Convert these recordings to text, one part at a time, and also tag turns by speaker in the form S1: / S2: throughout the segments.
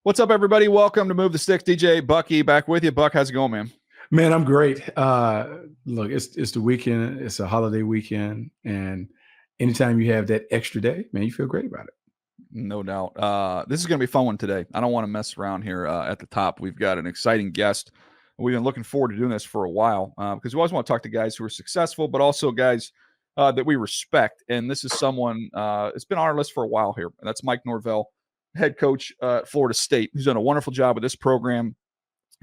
S1: What's up, everybody? Welcome to Move the Sticks. DJ Bucky back with you. Buck, how's it going, man?
S2: Man, I'm great. Look, it's the weekend. It's a holiday weekend, and anytime you have that extra day, man, you feel great about it.
S1: No doubt. This is going to be a fun one today. I don't want to mess around here at the top. We've got an exciting guest. We've been looking forward to doing this for a while because we always want to talk to guys who are successful, but also guys that we respect. And this is someone it's been on our list for a while here. And that's Mike Norvell, head coach at Florida State, who's done a wonderful job with this program.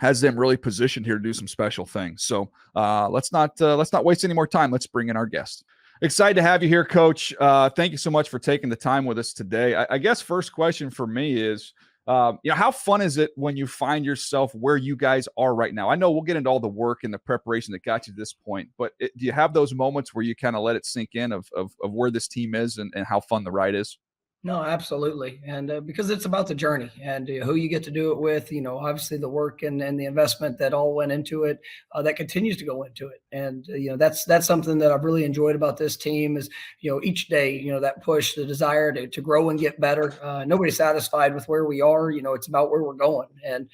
S1: Has them really positioned here to do some special things. So let's not waste any more time. Let's bring in our guest. Excited to have you here, Coach. Thank you so much for taking the time with us today. I guess first question for me is, how fun is it when you find yourself where you guys are right now? I know we'll get into all the work and the preparation that got you to this point, but do you have those moments where you kind of let it sink in of where this team is and how fun the ride is?
S3: No, absolutely. And because it's about the journey and who you get to do it with, obviously the work and the investment that all went into it, that continues to go into it. And, that's something that I've really enjoyed about this team is, each day, that push, the desire to grow and get better. Nobody's satisfied with where we are. It's about where we're going. And,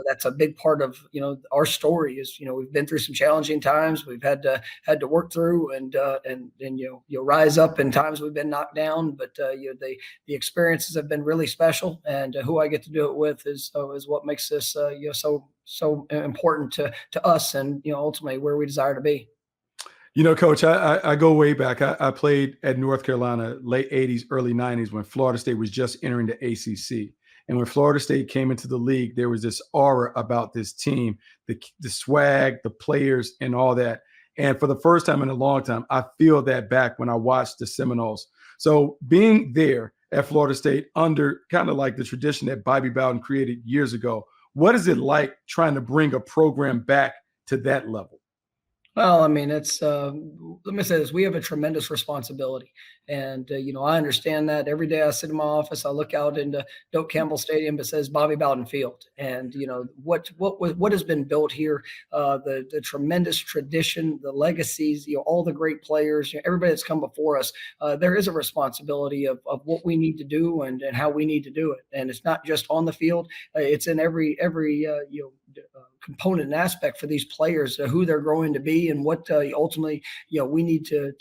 S3: that's a big part of, our story is, we've been through some challenging times. We've had to work through and rise up in times we've been knocked down, but, the experiences have been really special, and who I get to do it with is what makes this so important to us, and ultimately where we desire to be.
S2: Coach, I go way back. I played at North Carolina, late 80s, early 90s, when Florida State was just entering the ACC. And when Florida State came into the league, there was this aura about this team, the swag, the players, and all that. And for the first time in a long time, I feel that back when I watched the Seminoles. So being there at Florida State under kind of like the tradition that Bobby Bowden created years ago, what is it like trying to bring a program back to that level?
S3: Well, I mean, it's let me say this: we have a tremendous responsibility, and I understand that. Every day I sit in my office, I look out into Doak Campbell Stadium that says Bobby Bowden Field, and what has been built here, the tremendous tradition, the legacies, all the great players, everybody that's come before us. There is a responsibility of what we need to do and how we need to do it, and it's not just on the field; it's in every component and aspect for these players, who they're growing to be, and what ultimately we need to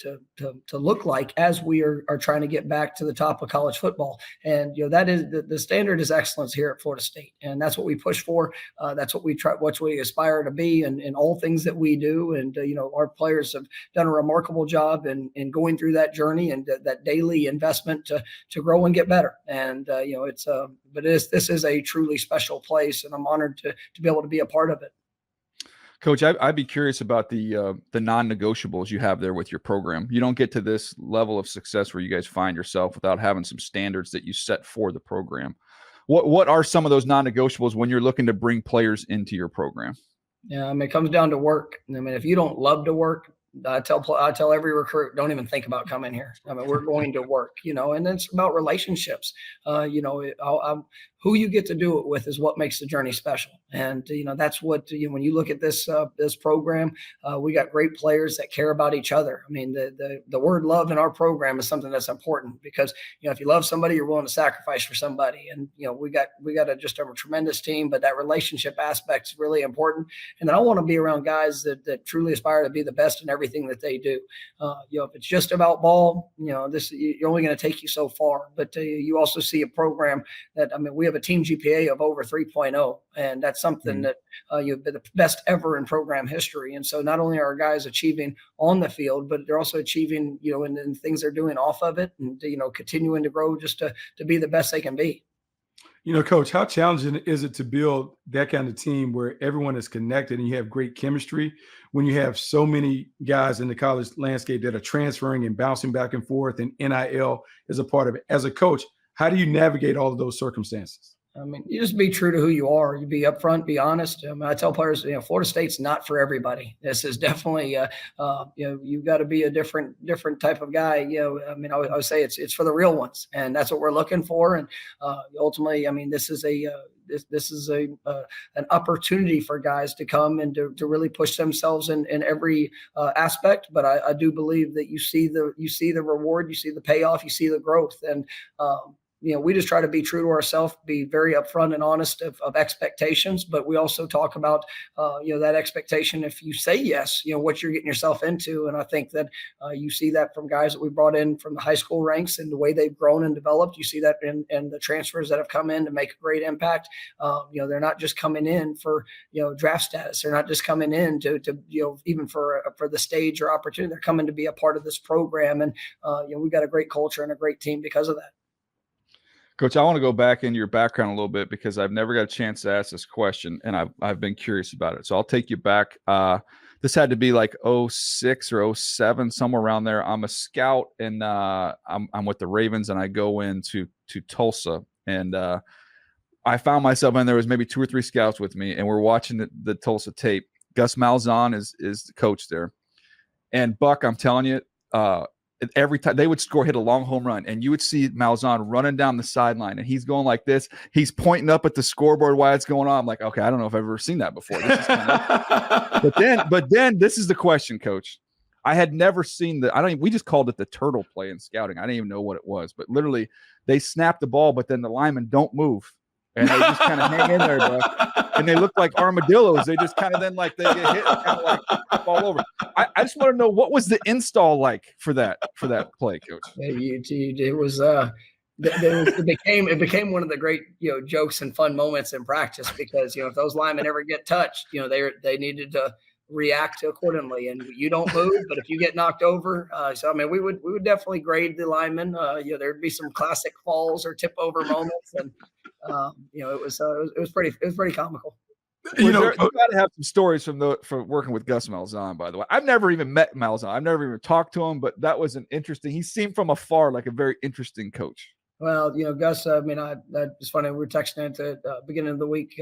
S3: look like as we are trying to get back to the top of college football. And that is the standard is excellence here at Florida State, and that's what we push for. That's what we try, what we aspire to be, in all things that we do. And our players have done a remarkable job in going through that journey and that daily investment to grow and get better. And this is a truly special place, and I'm honored to be able to be a part of it.
S1: Coach, I'd be curious about the non-negotiables you have there with your program. You don't get to this level of success where you guys find yourself without having some standards that you set for the program. What are some of those non-negotiables when you're looking to bring players into your program?
S3: Yeah, I mean, it comes down to work. I mean, if you don't love to work, I tell every recruit, don't even think about coming here. I mean, we're going to work, and it's about relationships. Who you get to do it with is what makes the journey special. And, that's what, when you look at this program, we got great players that care about each other. I mean, the word love in our program is something that's important because, if you love somebody, you're willing to sacrifice for somebody. And, we got just a tremendous team, but that relationship aspect is really important. And I want to be around guys that truly aspire to be the best in everything that they do. If it's just about ball, you're only going to take you so far. But you also see a program that, we have a team GPA of over 3.0, and that's something that you've been the best ever in program history. And so not only are our guys achieving on the field, but they're also achieving, in things they're doing off of it, and continuing to grow just to be the best they can be.
S2: Coach, how challenging is it to build that kind of team where everyone is connected and you have great chemistry when you have so many guys in the college landscape that are transferring and bouncing back and forth, and NIL is a part of it? As a coach, how do you navigate all of those circumstances?
S3: I mean, you just be true to who you are. You be upfront, be honest. I tell players, Florida State's not for everybody. This is definitely, you've got to be a different type of guy. I would say it's for the real ones, and that's what we're looking for. And ultimately, this is an opportunity for guys to come and to really push themselves in every aspect. But I do believe that you see the reward, you see the payoff, you see the growth, and we just try to be true to ourselves, be very upfront and honest of expectations, but we also talk about, that expectation. If you say yes, what you're getting yourself into. And I think that you see that from guys that we brought in from the high school ranks and the way they've grown and developed. You see that in the transfers that have come in to make a great impact. They're not just coming in for, draft status. They're not just coming in to even for the stage or opportunity. They're coming to be a part of this program. And, we've got a great culture and a great team because of that.
S1: Coach, I want to go back into your background a little bit because I've never got a chance to ask this question, and I've been curious about it. So I'll take you back. This had to be like 06 or 07, somewhere around there. I'm a scout, and I'm with the Ravens, and I go into Tulsa, and I found myself, and there was maybe 2 or 3 scouts with me, and we're watching the Tulsa tape. Gus Malzahn is the coach there, and Buck, I'm telling you, every time they would hit a long home run, and you would see Malzahn running down the sideline, and he's going like this. He's pointing up at the scoreboard while it's going on. I'm like, okay, I don't know if I've ever seen that before. This is but then this is the question, Coach. I had never seen we just called it the turtle play in scouting. I didn't even know what it was, but literally they snap the ball, but then the linemen don't move. And they just kind of hang in there, bro. And they look like armadillos. They just kind of then they get hit and kind of like fall over. I just want to know, what was the install like for that play, Coach?
S3: It was it became one of the great jokes and fun moments in practice because if those linemen ever get touched, they needed to react accordingly. And you don't move, but if you get knocked over, we would definitely grade the linemen. There'd be some classic falls or tip over moments, and it was pretty comical.
S1: You got to have some stories from working with Gus Malzahn, by the way. I've never even met Malzahn. I've never even talked to him, but that was he seemed from afar like a very interesting coach.
S3: Well, Gus, it's funny. We were texting at the beginning of the week,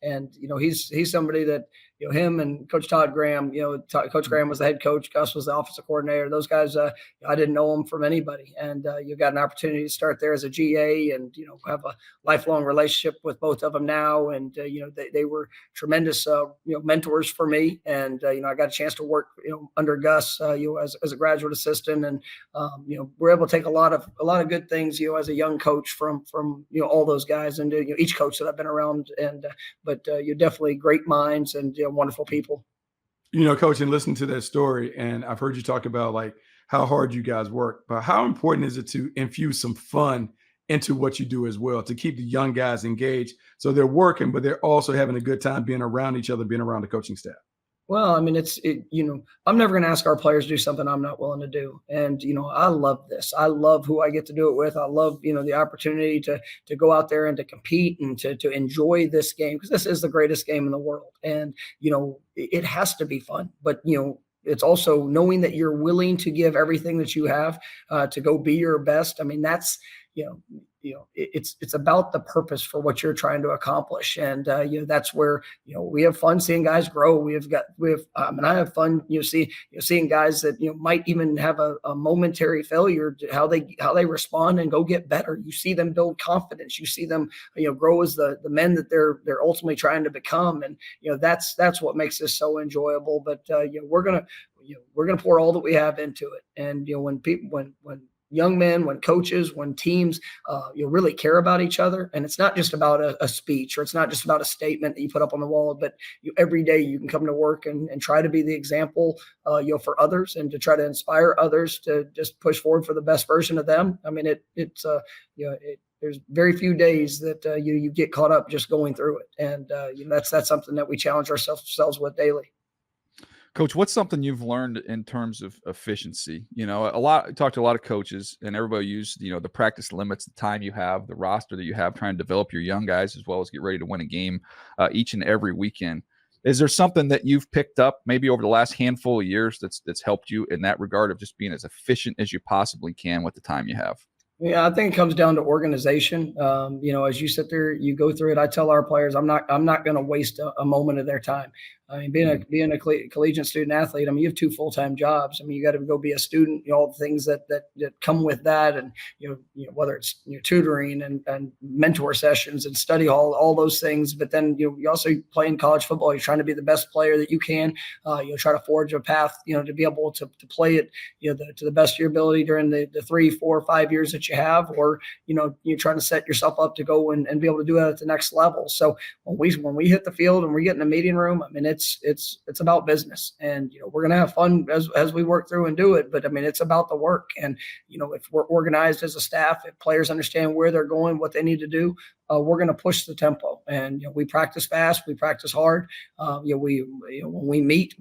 S3: and he's somebody that him and Coach Todd Graham. Coach Graham was the head coach. Gus was the offensive coordinator. Those guys, I didn't know them from anybody, and you got an opportunity to start there as a GA, and have a lifelong relationship with both of them now. And they were tremendous mentors for me, and I got a chance to work under Gus as a graduate assistant, and we're able to take a lot of good things as a young coach from all those guys, and each coach that I've been around, and but you're definitely great minds and wonderful people.
S2: Coach, and listen to that story, and I've heard you talk about like how hard you guys work, but how important is it to infuse some fun into what you do as well, to keep the young guys engaged so they're working, but they're also having a good time being around each other, being around the coaching staff?
S3: Well, I'm never going to ask our players to do something I'm not willing to do. And, I love this. I love who I get to do it with. I love, the opportunity to go out there and to compete and to enjoy this game, because this is the greatest game in the world. And, it has to be fun, but, it's also knowing that you're willing to give everything that you have to go be your best. I mean, that's, it's about the purpose for what you're trying to accomplish. And, that's where, we have fun seeing guys grow. And I have fun, seeing guys that, might even have a momentary failure, how they respond and go get better. You see them build confidence. You see them, grow as the men that they're ultimately trying to become. And, that's what makes this so enjoyable. But, we're going to pour all that we have into it. And, when young men, when coaches, when teams, really care about each other. And it's not just about a speech, or it's not just about a statement that you put up on the wall, but every day you can come to work and try to be the example, for others, and to try to inspire others to just push forward for the best version of them. I mean, there's very few days that you get caught up just going through it. And that's something that we challenge ourselves with daily.
S1: Coach, what's something you've learned in terms of efficiency? I talked to a lot of coaches, and everybody used, the practice limits, the time you have, the roster that you have, trying to develop your young guys as well as get ready to win a game each and every weekend. Is there something that you've picked up maybe over the last handful of years that's helped you in that regard of just being as efficient as you possibly can with the time you have?
S3: Yeah, I think it comes down to organization. As you sit there, you go through it. I tell our players, I'm not going to waste a moment of their time. I mean, being a collegiate student athlete, I mean, you have 2 full-time jobs. I mean, you got to go be a student, all the things that come with that. And, whether it's tutoring and mentor sessions and study hall, all those things. But then, you also play in college football. You're trying to be the best player that you can, try to forge a path, to be able to play it, to the best of your ability during the 3, 4, 5 years that you have, or, you're trying to set yourself up to go and be able to do that at the next level. So when we hit the field and we get in the meeting room, I mean, it's about business, and we're gonna have fun as we work through and do it. But I mean, it's about the work, and if we're organized as a staff, if players understand where they're going, what they need to do, we're going to push the tempo. And we practice fast, we practice hard. When we meet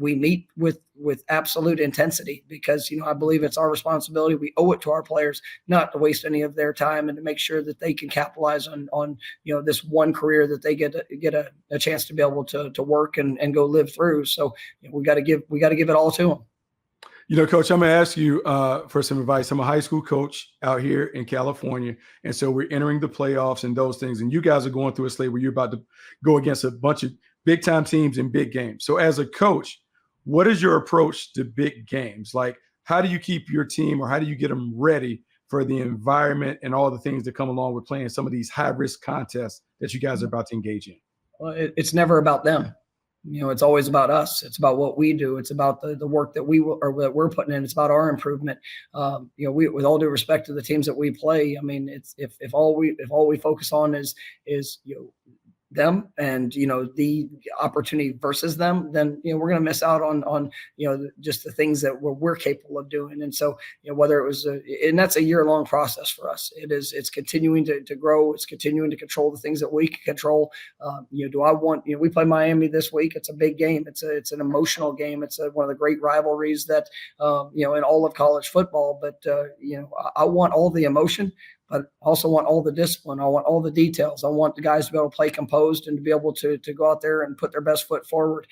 S3: with absolute intensity, because I believe it's our responsibility. We owe it to our players not to waste any of their time, and to make sure that they can capitalize on this one career that they get a chance to be able to work and go live through. So we got to give it all to them.
S2: Coach, I'm going to ask you for some advice. I'm a high school coach out here in California, and so we're entering the playoffs and those things. And you guys are going through a slate where you're about to go against a bunch of big-time teams in big games. So as a coach, what is your approach to big games? Like, how do you keep your team, or how do you get them ready for the environment and all the things that come along with playing some of these high-risk contests that you guys are about to engage in?
S3: Well, it's never about them. It's always about us. It's about what we do. It's about the work that we're putting in. It's about our improvement. We, with all due respect to the teams that we play, I mean, it's if all we focus on is them and the opportunity versus them, then we're going to miss out on just the things that we're capable of doing. And so whether it was and that's a year-long process for us. It's continuing to grow. It's continuing to control the things that we can control. Do I want we play Miami this week? It's a big game. It's an emotional game. It's one of the great rivalries that in all of college football. But I want all the emotion, but also want all the discipline. I want all the details. I want the guys to be able to play composed and to be able to go out there and put their best foot forward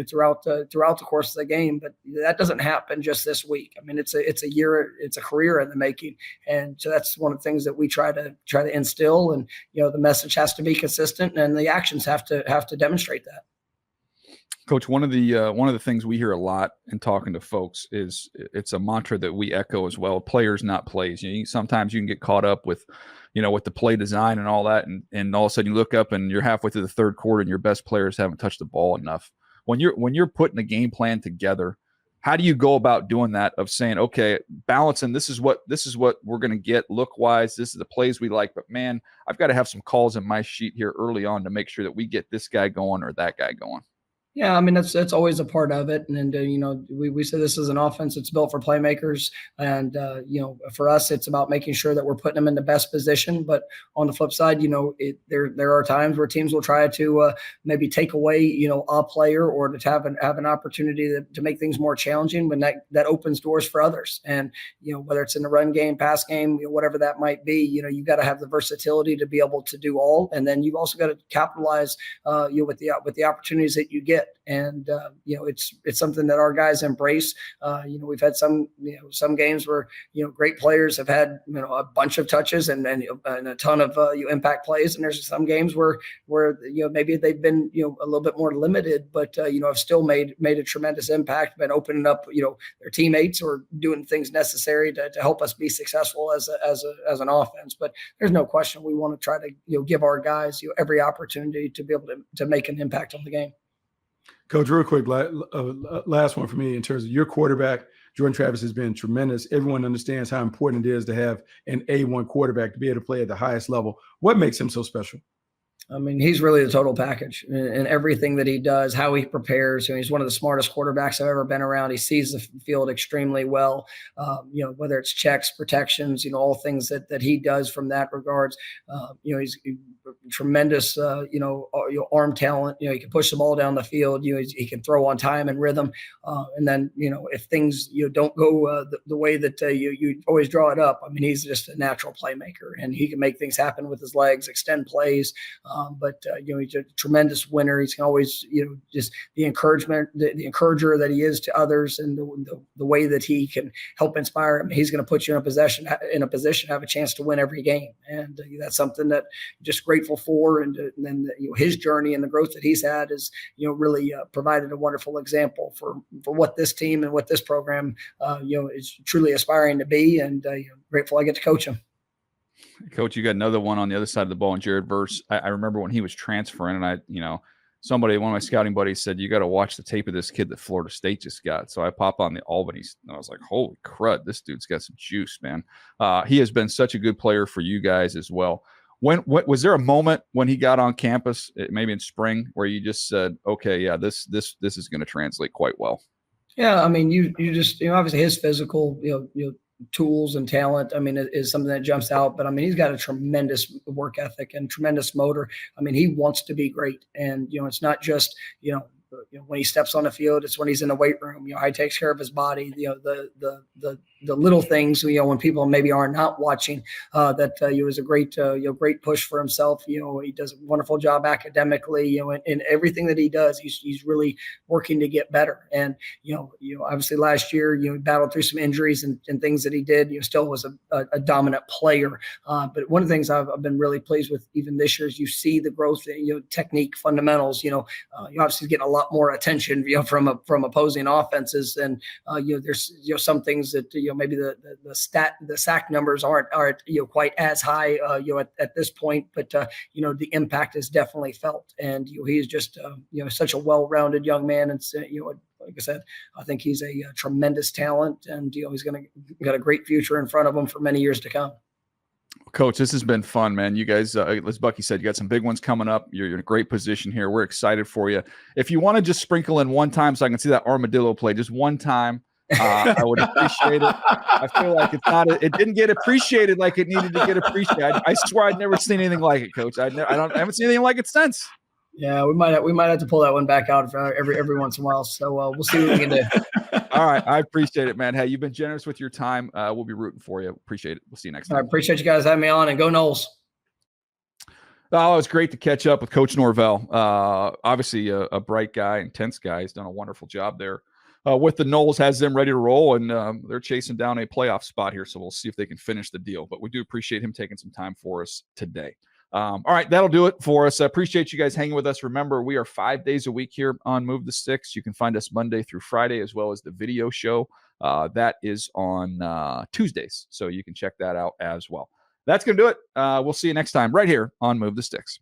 S3: throughout the course of the game. But that doesn't happen just this week. I mean, it's a year, it's a career in the making. And so that's one of the things that we try to instill. And the message has to be consistent, and the actions have to demonstrate that.
S1: Coach, one of the things we hear a lot in talking to folks is it's a mantra that we echo as well: players, not plays. Sometimes you can get caught up with, with the play design and all that, and all of a sudden you look up and you're halfway through the third quarter and your best players haven't touched the ball enough. When you're putting a game plan together, how do you go about doing that? Of saying, okay, balancing, this is what we're going to get look wise. This is the plays we like, but man, I've got to have some calls in my sheet here early on to make sure that we get this guy going or that guy going.
S3: Yeah, I mean, that's always a part of it. And we say this is an offense that's built for playmakers. And, for us, it's about making sure that we're putting them in the best position. But on the flip side, there are times where teams will try to maybe take away, a player, or to have an opportunity to make things more challenging, when that opens doors for others. And, whether it's in the run game, pass game, whatever that might be, you've got to have the versatility to be able to do all. And then you've also got to capitalize with the opportunities that you get. And it's something that our guys embrace. We've had some games where great players have had a bunch of touches and a ton of impact plays, and there's some games where maybe they've been a little bit more limited, but have still made a tremendous impact, been opening up their teammates, or doing things necessary to help us be successful as an offense. But there's no question we want to try to give our guys every opportunity to be able to make an impact on the game.
S2: Coach, real quick, last one for me. In terms of your quarterback, Jordan Travis has been tremendous. Everyone understands how important it is to have an A1 quarterback to be able to play at the highest level. What makes him so special?
S3: I mean, he's really the total package in everything that he does, how he prepares. He's one of the smartest quarterbacks I've ever been around. He sees the field extremely well, whether it's checks, protections, all things that he does from that regards. He's tremendous, arm talent. He can push the ball down the field. He can throw on time and rhythm. And then, if things don't go the way that you always draw it up, I mean, he's just a natural playmaker, and he can make things happen with his legs, extend plays. But he's a tremendous winner. He's always, just the encouragement, the encourager that he is to others, and the way that he can help inspire him. He's going to put you in a position to have a chance to win every game, and that's something that I'm just grateful for. And then his journey and the growth that he's had is really provided a wonderful example for what this team and what this program is truly aspiring to be. And grateful I get to coach him.
S1: Coach, you got another one on the other side of the ball in Jared Verse. I remember when he was transferring, and one of my scouting buddies said, you got to watch the tape of this kid that Florida State just got. So I pop on the Albany, and I was like, holy crud, this dude's got some juice, man. He has been such a good player for you guys as well. When was there a moment when he got on campus, maybe in spring, where you just said, okay, yeah, this is going to translate quite well?
S3: Yeah, I mean, you just obviously his physical tools and talent, I mean, is something that jumps out. But I mean, he's got a tremendous work ethic and tremendous motor. I mean, he wants to be great, and it's not just when he steps on the field, it's when he's in the weight room. How he takes care of his body. The little things. When people maybe are not watching, that was a great push for himself. He does a wonderful job academically. In everything that he does, he's really working to get better. And obviously last year, he battled through some injuries and things that he did. Still was a dominant player. But one of the things I've been really pleased with even this year is you see the growth, technique, fundamentals. You obviously get a lot more attention from opposing offenses, and there's some things that maybe the sack numbers aren't quite as high at this point, but the impact is definitely felt, and he's just such a well-rounded young man, and like I said, I think he's a tremendous talent, and he's got a great future in front of him for many years to come.
S1: Coach, this has been fun, man. You guys, as Bucky said, you got some big ones coming up. You're in a great position here. We're excited for you. If you want to just sprinkle in one time so I can see that armadillo play, just one time, I would appreciate it. I feel like it didn't get appreciated like it needed to get appreciated. I swear I'd never seen anything like it, Coach. I haven't seen anything like it since.
S3: Yeah, we might have to pull that one back out for every once in a while. So we'll see what we can do.
S1: All right, I appreciate it, man. Hey, you've been generous with your time. We'll be rooting for you. Appreciate it. We'll see you next time.
S3: I appreciate you guys having me on, and go Noles.
S1: Oh, it was great to catch up with Coach Norvell. Obviously, a bright guy, intense guy. He's done a wonderful job there with the Noles, has them ready to roll, and they're chasing down a playoff spot here. So we'll see if they can finish the deal. But we do appreciate him taking some time for us today. All right, that'll do it for us. I appreciate you guys hanging with us. Remember, we are 5 days a week here on Move the Sticks. You can find us Monday through Friday, as well as the video show. That is on Tuesdays, so you can check that out as well. That's going to do it. We'll see you next time right here on Move the Sticks.